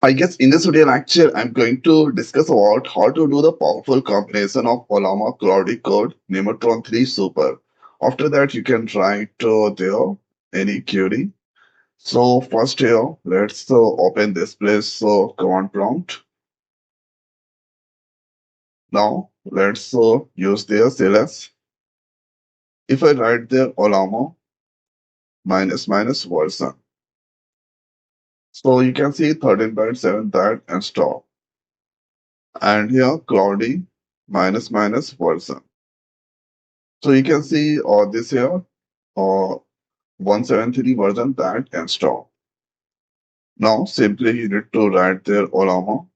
I guess in this video lecture, I'm going to discuss about how to do the powerful combination of Ollama Claude code Nemotron 3 Super. After that, you can write there any query. So first here, let's open this place command prompt. Now let's use their CLS. If I write there Ollama minus minus version, so you can see 13.7 that and stop. And here Claude minus minus version. So you can see this here, uh, 173 version that install. Now simply you need to write there Ollama.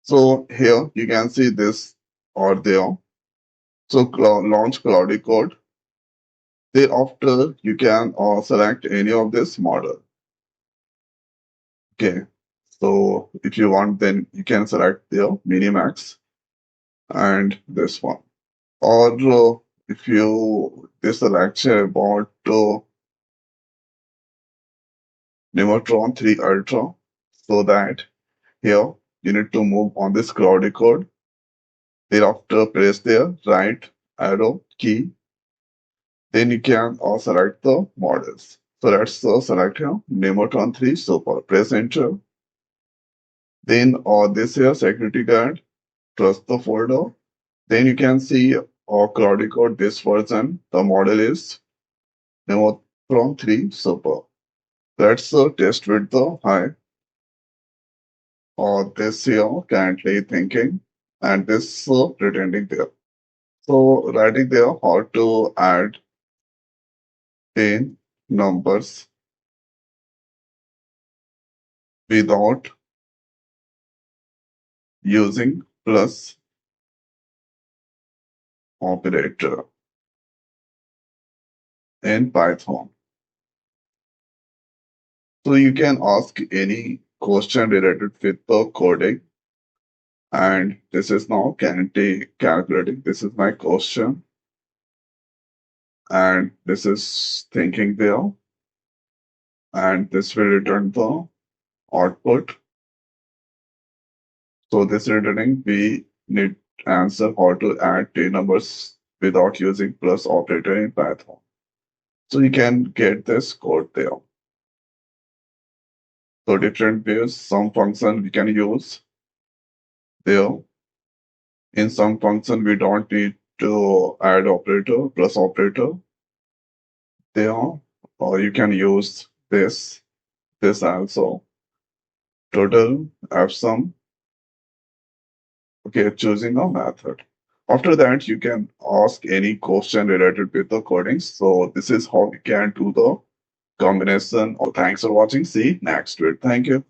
So here you can see this or there. So launch Cloudy code. Thereafter you can select any of this model. Okay. So if you want, then you can select the Minimax and this one. Or if you this lecture about Nemotron 3 Ultra, so that here you need to move on this cloudy code. Thereafter, press the right arrow key. Then you can select the models. So let's select here Nemotron 3 Super. Press enter. Then this here security guard. Trust the folder. Then you can see cloudy code this version. The model is Nemotron 3 Super. Let's test with the high. This here currently thinking and this pretending there. So writing there how to add 10 numbers without using plus operator in Python. So you can ask any question related with the coding. And this is now currently calculating. This is my question. And this is thinking there. And this will return the output. So this returning, we need answer how to add 10 numbers without using plus operator in Python. So you can get this code there. So different ways, some function we can use there. In some function, we don't need to add operator, plus operator there. Or you can use this also. Total, have some, okay, choosing a method. After that, you can ask any question related with the coding. So this is how you can do the combination. Thanks for watching. See you next week. Thank you.